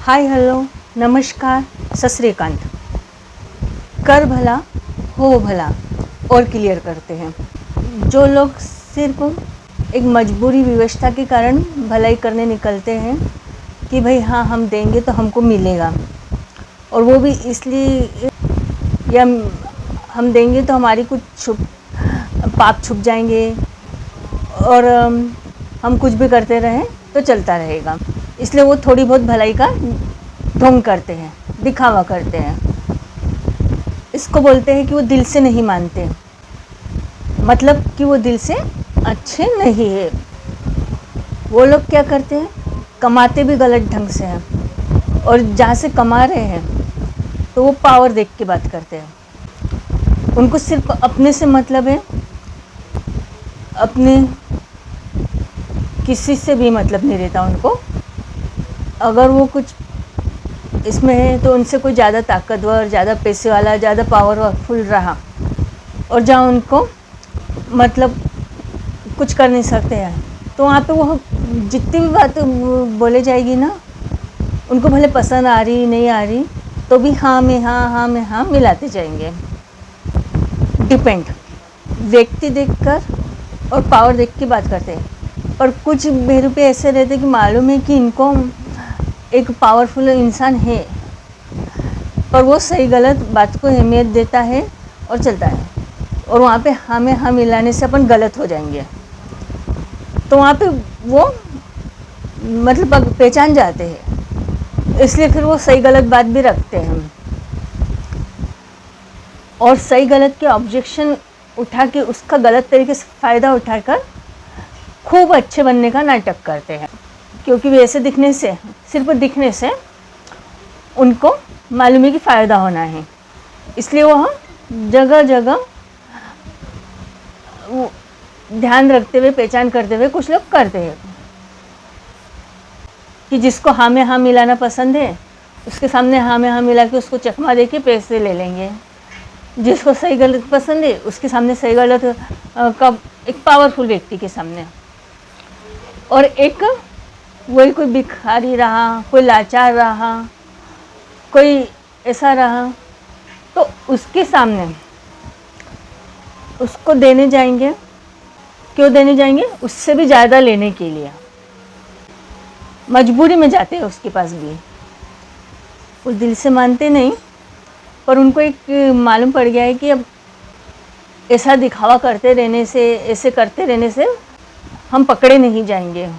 Hi hello नमस्कार सत श्री अकाल। कर भला हो भला और क्लियर करते हैं। जो लोग सिर्फ एक मजबूरी व्यवस्था के कारण भलाई करने निकलते हैं कि भाई हाँ हम देंगे तो हमको मिलेगा, और वो भी इसलिए या हम देंगे तो हमारी कुछ पाप छुप जाएंगे और हम कुछ भी करते रहें तो चलता रहेगा, इसलिए वो थोड़ी बहुत भलाई का ढोंग करते हैं, दिखावा करते हैं। इसको बोलते हैं कि वो दिल से नहीं मानते, मतलब कि वो दिल से अच्छे नहीं है। वो लोग क्या करते हैं, कमाते भी गलत ढंग से हैं, और जहाँ से कमा रहे हैं तो वो पावर देख के बात करते हैं। उनको सिर्फ अपने से मतलब है, अपने किसी से भी मतलब नहीं रहता उनको। अगर वो कुछ इसमें है तो उनसे कोई ज़्यादा ताकतवर, ज़्यादा पैसे वाला, ज़्यादा पावरफुल रहा, और जहाँ उनको मतलब कुछ कर नहीं सकते हैं तो वहाँ पे वो जितनी भी बात बोले जाएगी ना, उनको भले पसंद आ रही नहीं आ रही तो भी हाँ में हाँ, हाँ में हाँ मिलाते जाएंगे। डिपेंड व्यक्ति देखकर और पावर देख के बात करते हैं। और कुछ बेरुपये ऐसे रहते कि मालूम है कि इनको एक पावरफुल इंसान है, पर वो सही गलत बात को अहमियत देता है और चलता है, और वहाँ पे हाँ में हाँ मिलाने से अपन गलत हो जाएंगे। तो वहाँ पे वो मतलब पहचान जाते हैं, इसलिए फिर वो सही गलत बात भी रखते हैं, और सही गलत के ऑब्जेक्शन उठा के उसका गलत तरीके से फ़ायदा उठाकर खूब अच्छे बनने का नाटक करते हैं। क्योंकि वैसे दिखने से, सिर्फ दिखने से उनको मालूम है कि फ़ायदा होना है, इसलिए वह जगह जगह ध्यान रखते हुए, पहचान करते हुए कुछ लोग करते हैं कि जिसको हाँ में हाँ मिलाना पसंद है उसके सामने हाँ में हाँ मिला के उसको चकमा दे के पैसे ले लेंगे। जिसको सही गलत पसंद है उसके सामने सही गलत का एक पावरफुल व्यक्ति के सामने, और एक वही कोई भिखारी रहा, कोई लाचार रहा, कोई ऐसा रहा तो उसके सामने उसको देने जाएंगे। क्यों देने जाएंगे? उससे भी ज़्यादा लेने के लिए मजबूरी में जाते हैं उसके पास भी। वो दिल से मानते नहीं, पर उनको एक मालूम पड़ गया है कि अब ऐसा दिखावा करते रहने से, ऐसे करते रहने से हम पकड़े नहीं जाएंगे,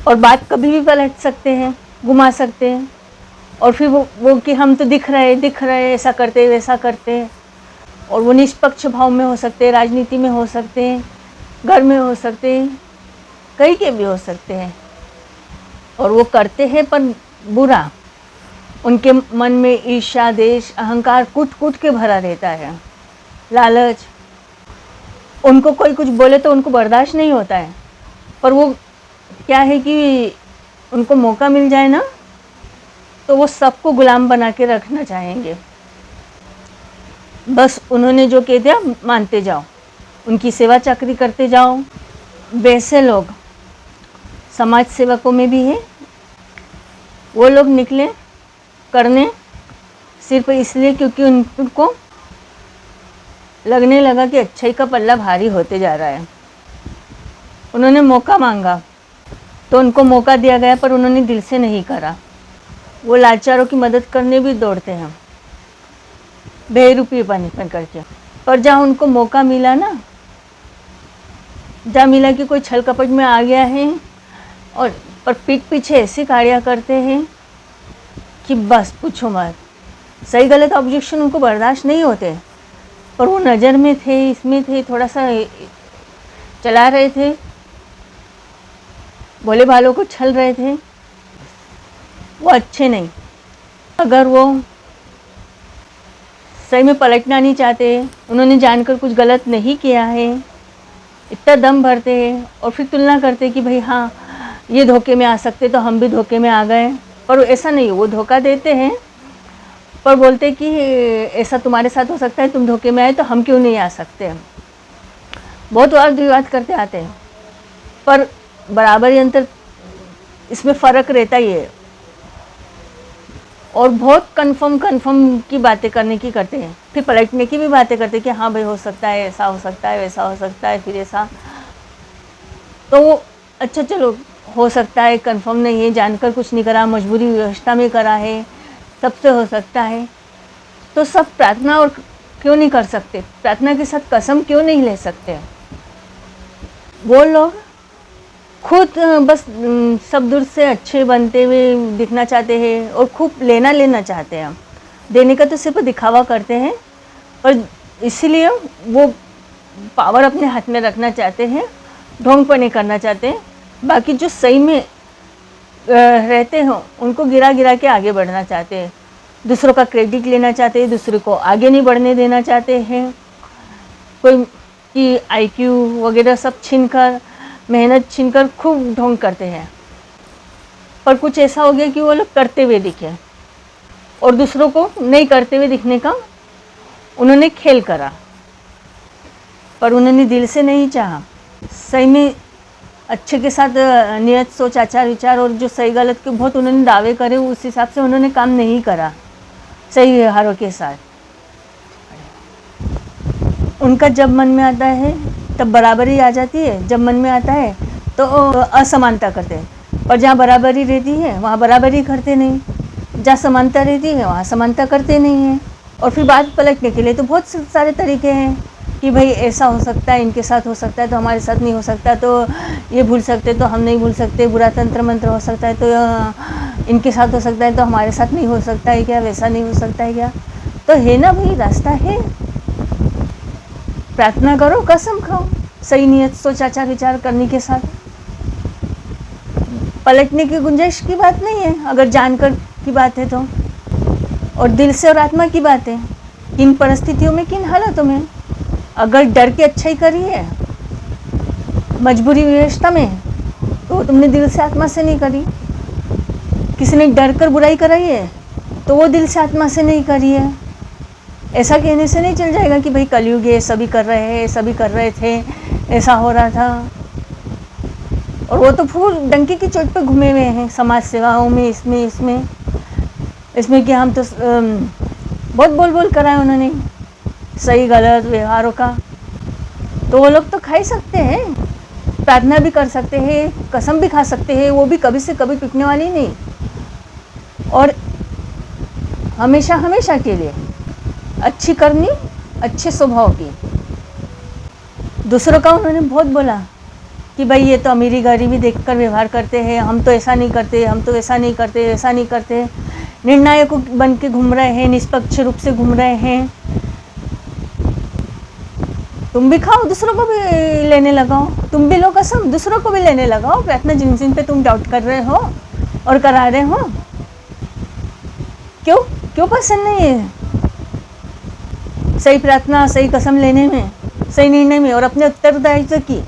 और बात कभी भी पलट सकते हैं, घुमा सकते हैं, और फिर वो कि हम तो दिख रहे ऐसा करते वैसा करते, और वो निष्पक्ष भाव में हो सकते हैं, राजनीति में हो सकते हैं, घर में हो सकते हैं, कहीं के भी हो सकते हैं, और वो करते हैं पर बुरा। उनके मन में ईर्ष्या, देश, अहंकार कूट कूट के भरा रहता है, लालच। उनको कोई कुछ बोले तो उनको बर्दाश्त नहीं होता है, पर वो क्या है कि उनको मौका मिल जाए ना तो वो सबको गुलाम बना के रखना चाहेंगे। बस उन्होंने जो कह दिया मानते जाओ, उनकी सेवा चाकरी करते जाओ। वैसे लोग समाज सेवकों में भी हैं। वो लोग निकले करने सिर्फ इसलिए क्योंकि उनको लगने लगा कि अच्छाई का पल्ला भारी होते जा रहा है। उन्होंने मौका मांगा तो उनको मौका दिया गया, पर उन्होंने दिल से नहीं करा। वो लाचारों की मदद करने भी दौड़ते हैं बेरुपये पानीपन करके, पर जहाँ उनको मौका मिला ना, जहाँ मिला कि कोई छल कपट में आ गया है और पर पीठ पीछे ऐसी कार्य करते हैं कि बस पूछो मत। सही गलत ऑब्जेक्शन उनको बर्दाश्त नहीं होते, पर वो नज़र में थे, इसमें थे, थोड़ा सा चला रहे थे, भोले भालों को छल रहे थे, वो अच्छे नहीं। अगर वो सही में पलटना नहीं चाहते, उन्होंने जानकर कुछ गलत नहीं किया है, इतना दम भरते हैं और फिर तुलना करते कि भाई हाँ ये धोखे में आ सकते तो हम भी धोखे में आ गए। पर ऐसा नहीं, वो धोखा देते हैं पर बोलते कि ऐसा तुम्हारे साथ हो सकता है, तुम धोखे में आए तो हम क्यों नहीं आ सकते। बहुत वाद विवाद करते आते हैं, पर बराबर अंतर इसमें फ़र्क रहता ही है। और बहुत कंफर्म की बातें करने की करते हैं, फिर पलटने की भी बातें करते हैं कि हाँ भाई हो सकता है, ऐसा हो सकता है, वैसा हो सकता है, फिर ऐसा। तो अच्छा चलो हो सकता है, कंफर्म नहीं है, जानकर कुछ नहीं करा, मजबूरी व्यवस्था में करा है, सबसे हो सकता है। तो सब प्रार्थना और क्यों नहीं कर सकते? प्रार्थना के साथ कसम क्यों नहीं ले सकते? वो लोग खुद बस सब दूर से अच्छे बनते हुए दिखना चाहते हैं और खूब लेना चाहते हैं। देने का तो सिर्फ दिखावा करते हैं, और इसीलिए वो पावर अपने हाथ में रखना चाहते हैं, ढोंगपने करना चाहते हैं। बाकी जो सही में रहते हैं उनको गिरा के आगे बढ़ना चाहते हैं, दूसरों का क्रेडिट लेना चाहते हैं, दूसरे को आगे नहीं बढ़ने देना चाहते हैं। कोई की IQ वगैरह सब छीनकर, मेहनत छीनकर खूब ढोंग करते हैं। पर कुछ ऐसा हो गया कि वो लोग करते हुए दिखे और दूसरों को नहीं करते हुए दिखने का उन्होंने खेल करा, पर उन्होंने दिल से नहीं चाहा। सही में अच्छे के साथ नियत, सोच, आचार विचार और जो सही गलत के बहुत उन्होंने दावे करे, उस हिसाब से उन्होंने काम नहीं करा सही व्यवहारों के साथ। उनका जब मन में आता है तब बराबरी आ जाती है, जब मन में आता है तो असमानता करते हैं। और जहाँ बराबरी रहती है वहाँ बराबरी करते नहीं, जहाँ समानता रहती है वहाँ समानता करते नहीं हैं। और फिर बात पलटने के लिए तो बहुत सारे तरीके हैं कि भाई ऐसा हो सकता है, इनके साथ हो सकता है तो हमारे साथ नहीं हो सकता, तो ये भूल सकते तो हम नहीं भूल सकते, बुरा तंत्र मंत्र हो सकता है तो इनके साथ हो सकता है तो हमारे साथ नहीं हो सकता है क्या, वैसा नहीं हो सकता है क्या? तो है ना भाई, रास्ता है। प्रार्थना करो, कसम खाओ, सही नियत, सोच, आचार विचार करने के साथ। पलटने की गुंजाइश की बात नहीं है अगर जानकर की बात है तो, और दिल से और आत्मा की बात है। किन परिस्थितियों में, किन हालातों में, अगर डर के अच्छाई करी है मजबूरी व्यवस्था में, तो तुमने दिल से आत्मा से नहीं करी। किसी ने डर कर बुराई कराई है तो वो दिल से आत्मा से नहीं करी है। ऐसा कहने से नहीं चल जाएगा कि भाई कलयुग है, सभी कर रहे हैं, सभी कर रहे थे, ऐसा हो रहा था। और वो तो फूल डंके की चोट पे घूमे हुए हैं समाज सेवाओं में, इसमें कि हम तो बहुत बोल करा है उन्होंने सही गलत व्यवहारों का। तो वो लोग तो खा ही सकते हैं, प्रार्थना भी कर सकते हैं, कसम भी खा सकते हैं, वो भी कभी से कभी टूटने वाली नहीं, और हमेशा के लिए अच्छी करनी, अच्छे स्वभाव की। दूसरों का उन्होंने बहुत बोला कि भाई ये तो अमीरी गरीबी देखकर व्यवहार करते हैं, हम तो ऐसा नहीं करते, हम तो ऐसा नहीं करते, ऐसा नहीं करते। निर्णायक बन के घूम रहे हैं, निष्पक्ष रूप से घूम रहे हैं। तुम भी खाओ, दूसरों को भी लेने लगाओ, तुम भी लो कसम, दूसरों को भी लेने लगाओ। प्रार्थना जिन पे तुम डाउट कर रहे हो और करा रहे हो, क्यों पसंद नहीं है सही प्रार्थना, सही कसम लेने में, सही निर्णय में, और अपने उत्तरदायित्व की,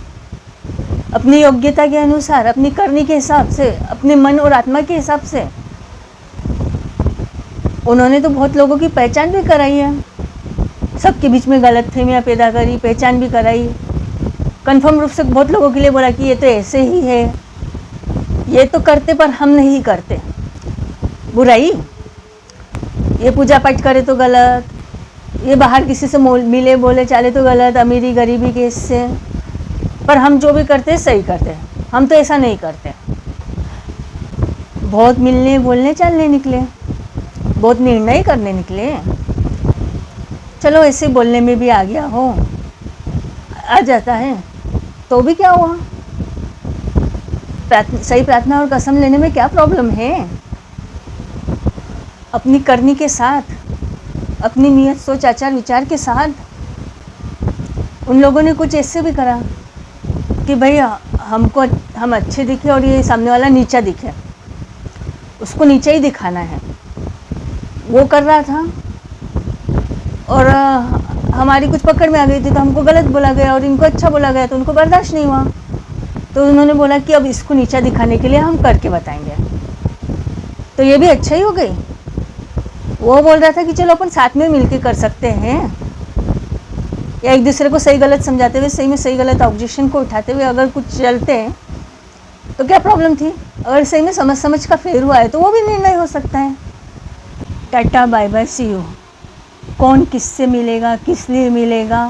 अपनी योग्यता के अनुसार, अपनी करनी के हिसाब से, अपने मन और आत्मा के हिसाब से। उन्होंने तो बहुत लोगों की पहचान भी कराई है, सबके बीच में गलतफहमियां पैदा करी, पहचान भी कराई, कंफर्म रूप से बहुत लोगों के लिए बोला कि ये तो ऐसे ही है, ये तो करते पर हम नहीं करते बुराई, ये पूजा पाठ करे तो गलत, ये बाहर किसी से मिले बोले चाले तो गलत, अमीरी गरीबी के इससे, पर हम जो भी करते हैं सही करते हैं, हम तो ऐसा नहीं करते। बहुत मिलने बोलने चालने निकले, बहुत निर्णय करने निकले। चलो ऐसे बोलने में भी आ गया हो, आ जाता है तो भी क्या हुआ? सही प्रार्थना और कसम लेने में क्या प्रॉब्लम है? अपनी करनी के साथ, अपनी नियत, सोच, आचार विचार के साथ। उन लोगों ने कुछ ऐसे भी करा कि भाई हम अच्छे दिखे और ये सामने वाला नीचा दिखे, उसको नीचा ही दिखाना है, वो कर रहा था। और हमारी कुछ पकड़ में आ गई थी तो हमको गलत बोला गया और इनको अच्छा बोला गया तो उनको बर्दाश्त नहीं हुआ, तो उन्होंने बोला कि अब इसको नीचा दिखाने के लिए हम करके बताएंगे। तो ये भी अच्छा ही हो गई। वो बोल रहा था कि चलो अपन साथ में मिलके कर सकते हैं, या एक दूसरे को सही गलत समझाते हुए, सही में सही गलत ऑब्जेक्शन को उठाते हुए अगर कुछ चलते हैं तो क्या प्रॉब्लम थी? अगर सही में समझ का फेर हुआ है तो वो भी निर्णय हो सकता है। Tata bye bye see you. कौन किससे मिलेगा, किस लिए मिलेगा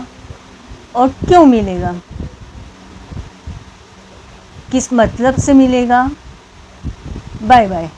और क्यों मिलेगा, किस मतलब से मिलेगा। Bye bye.